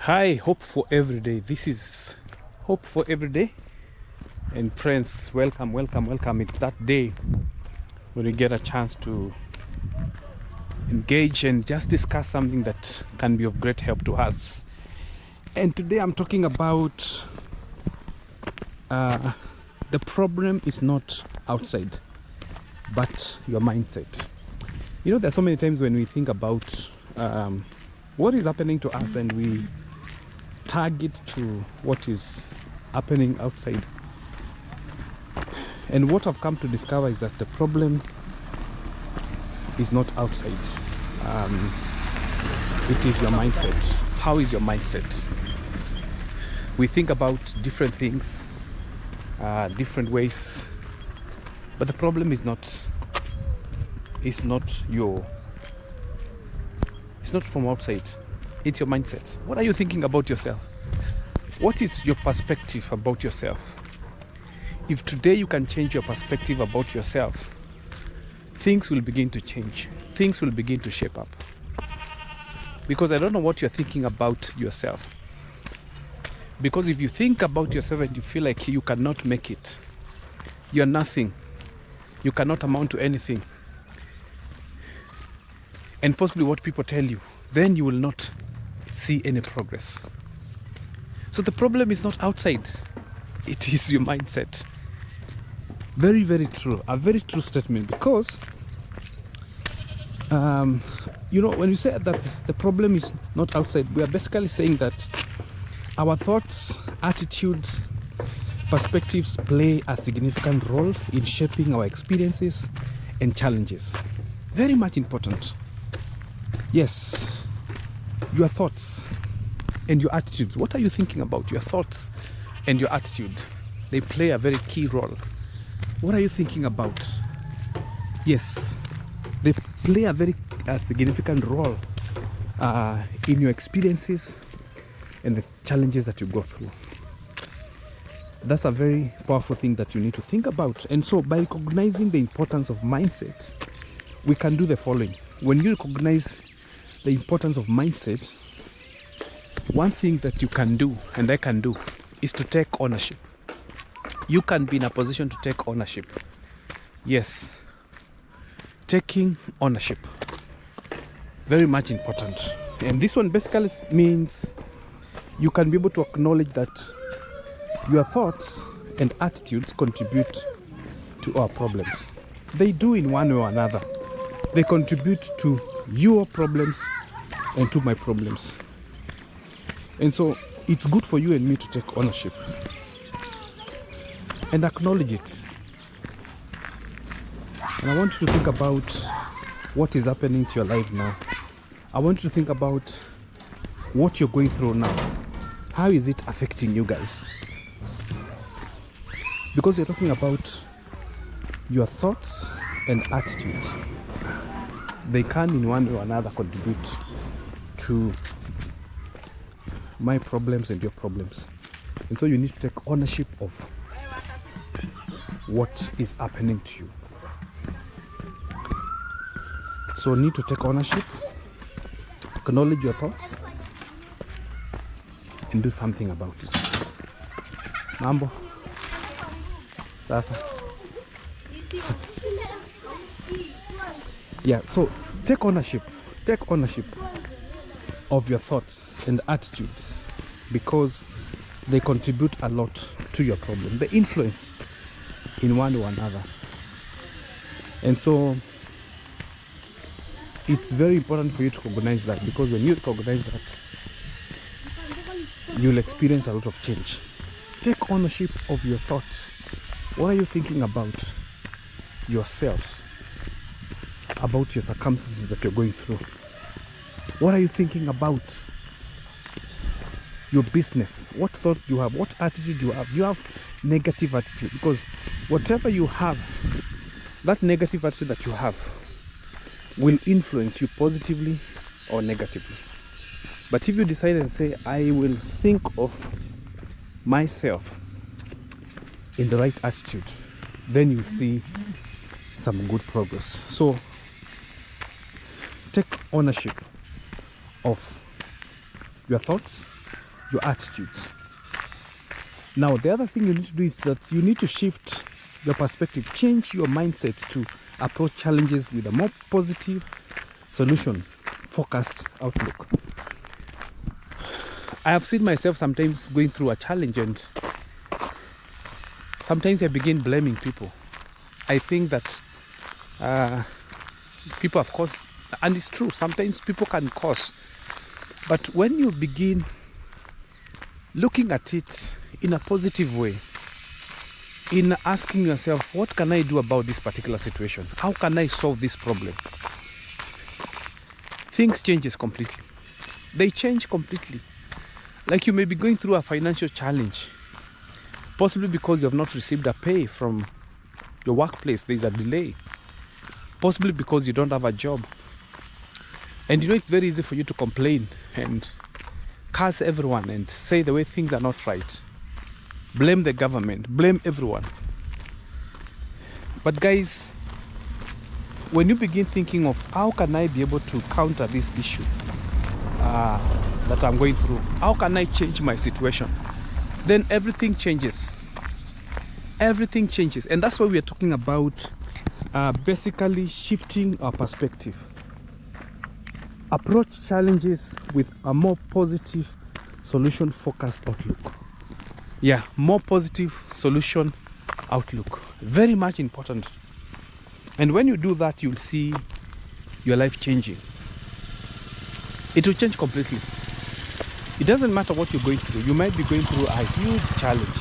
Hi, Hope for Every Day. This is Hope for Every Day. And friends, welcome, welcome, welcome. It's that day when we get a chance to engage and just discuss something that can be of great help to us. And today I'm talking about the problem is not outside, but your mindset. You know, there's so many times when we think about what is happening to us and we target to what is happening outside. And what I've come to discover is that the problem is not outside. It is your mindset. How is your mindset? We think about different things, different ways, but the problem is not. It's not from outside. It's your mindset. What are you thinking about yourself? What is your perspective about yourself? If today you can change your perspective about yourself, things will begin to change. Things will begin to shape up. Because I don't know what you're thinking about yourself. Because if you think about yourself and you feel like you cannot make it, you're nothing, you cannot amount to anything, and possibly what people tell you, then you will not see any progress. So the problem is not outside, it is your mindset. Very, very true. A very true statement. Because you know, when we say that the problem is not outside, we are basically saying that our thoughts, attitudes, perspectives play a significant role in shaping our experiences and challenges. Very much important. Yes, your thoughts and your attitudes. What are you thinking about? Your thoughts and your attitude, they play a very key role. What are you thinking about? Yes, they play a very significant role in your experiences and the challenges that you go through. That's a very powerful thing that you need to think about. And so by recognizing the importance of mindset, we can do the following. When you recognize the importance of mindset, one thing that you can do, and I can do, is to take ownership. You can be in a position to take ownership. Yes, taking ownership. Very much important. And this one basically means you can be able to acknowledge that your thoughts and attitudes contribute to our problems. They do in one way or another. They contribute to your problems and to my problems. And so it's good for you and me to take ownership and acknowledge it. And I want you to think about what is happening to your life now. I want you to think about what you're going through now. How is it affecting you guys? Because you're talking about your thoughts and attitudes. They can in one way or another contribute to my problems and your problems. And so you need to take ownership of what is happening to you. So you need to take ownership, acknowledge your thoughts, and do something about it. Mambo. Sasa. Yeah, so take ownership of your thoughts and attitudes, because they contribute a lot to your problem. They influence in one or another. And so it's very important for you to recognize that, because when you recognize that, you'll experience a lot of change. Take ownership of your thoughts. What are you thinking about yourself? About your circumstances that you're going through? What are you thinking about your business? What thought you have? What attitude you have? You have negative attitude, because whatever you have, that negative attitude that you have will influence you positively or negatively. But if you decide and say, I will think of myself in the right attitude, then you see some good progress. So take ownership of your thoughts your attitudes. Now, the other thing you need to do is that you need to shift your perspective, change your mindset to approach challenges with a more positive, solution-focused outlook. I have seen myself sometimes going through a challenge, and sometimes I begin blaming people. I think that people have caused, and it's true, sometimes people can cause. But when you begin looking at it in a positive way, in asking yourself, what can I do about this particular situation? How can I solve this problem? Things changes completely. They change completely. Like you may be going through a financial challenge, possibly because you have not received a pay from your workplace, there is a delay. Possibly because you don't have a job. And you know, it's very easy for you to complain and curse everyone and say the way things are not right. Blame the government, blame everyone. But guys, when you begin thinking of how can I be able to counter this issue that I'm going through, how can I change my situation, then everything changes. Everything changes. And that's why we are talking about basically shifting our perspective. Approach challenges with a more positive, solution-focused outlook. Yeah, more positive solution outlook. Very much important. And when you do that, you'll see your life changing. It will change completely. It doesn't matter what you're going through. You might be going through a huge challenge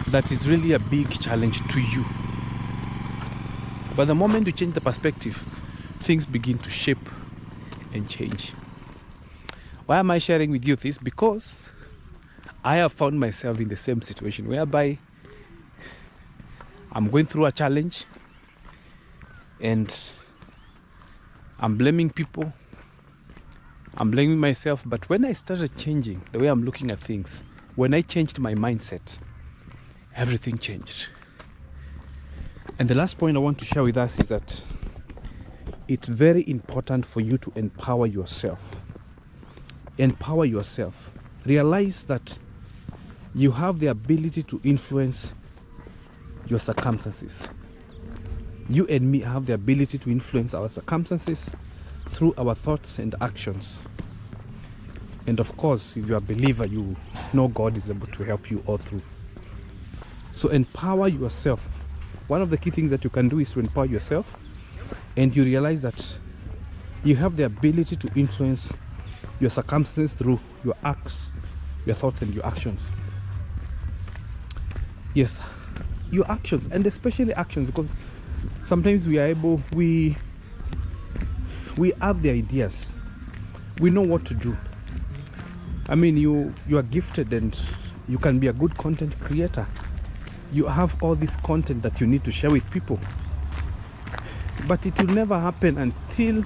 that is really a big challenge to you. But the moment you change the perspective, things begin to shape and change. Why am I sharing with you this? Because I have found myself in the same situation whereby I'm going through a challenge and I'm blaming people, I'm blaming myself. But when I started changing the way I'm looking at things, when I changed my mindset, everything changed. And the last point I want to share with us is that it's very important for you to empower yourself. Empower yourself. Realize that you have the ability to influence your circumstances. You and me have the ability to influence our circumstances through our thoughts and actions. And of course, if you're a believer, you know God is able to help you all through. So empower yourself. One of the key things that you can do is to empower yourself, and you realize that you have the ability to influence your circumstances through your acts, your thoughts, and your actions. Yes, your actions, and especially actions, because sometimes we have the ideas, we know what to do. I mean, you are gifted and you can be a good content creator. You have all this content that you need to share with people, but it will never happen until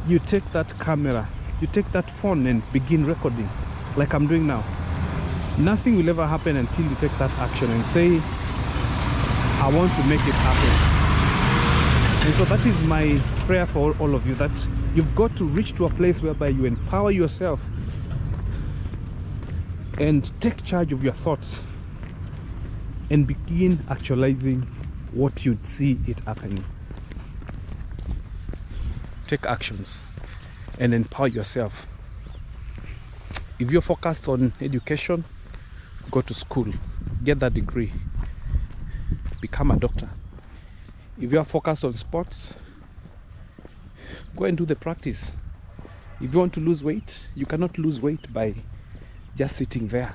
you take that camera, you take that phone and begin recording like I'm doing now. Nothing will ever happen until you take that action and say, I want to make it happen. And so that is my prayer for all of you, that you've got to reach to a place whereby you empower yourself and take charge of your thoughts and begin actualizing what you'd see it happening. Take actions and empower yourself. If you're focused on education, go to school, get that degree, become a doctor. If you are focused on sports, go and do the practice. If you want to lose weight, you cannot lose weight by just sitting there.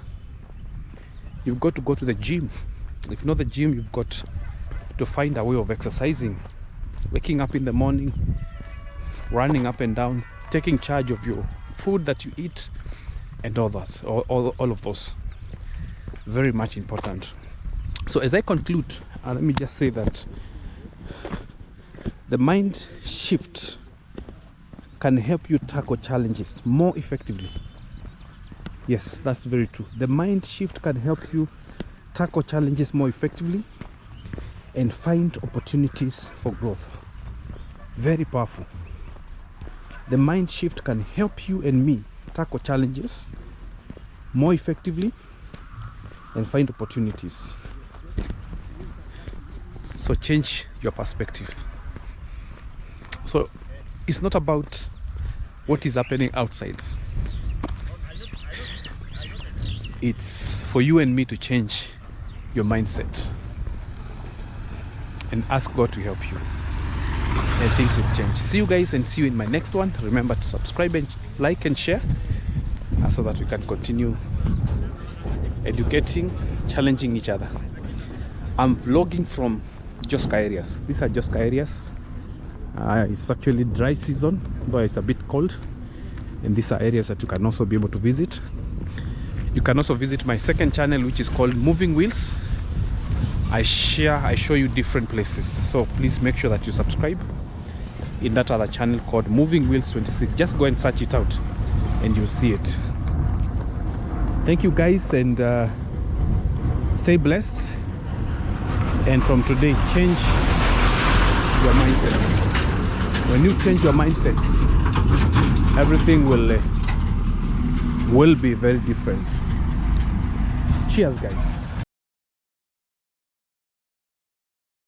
You've got to go to the gym. If not the gym, you've got to find a way of exercising, waking up in the morning, running up and down, taking charge of your food that you eat, and all that, all of those. Very much important. So as I conclude, let me just say that the mind shift can help you tackle challenges more effectively. Yes, that's very true. The mind shift can help you tackle challenges more effectively and find opportunities for growth. Very powerful. The mind shift can help you and me tackle challenges more effectively and find opportunities. So change your perspective. So it's not about what is happening outside. It's for you and me to change your mindset and ask God to help you, and things will change. See you guys, and see you in my next one. Remember to subscribe and like and share so that we can continue educating, challenging each other. I'm vlogging from Joska areas. These are Joska areas. It's actually dry season, though it's a bit cold, and these are areas that you can also be able to visit. You can also visit my second channel, which is called Moving Wheels. I show you different places, so please make sure that you subscribe in that other channel called Moving Wheels 26. Just go and search it out and you'll see it. Thank you guys, and stay blessed, and from today change your mindset. When you change your mindset, everything will be very different. Cheers guys.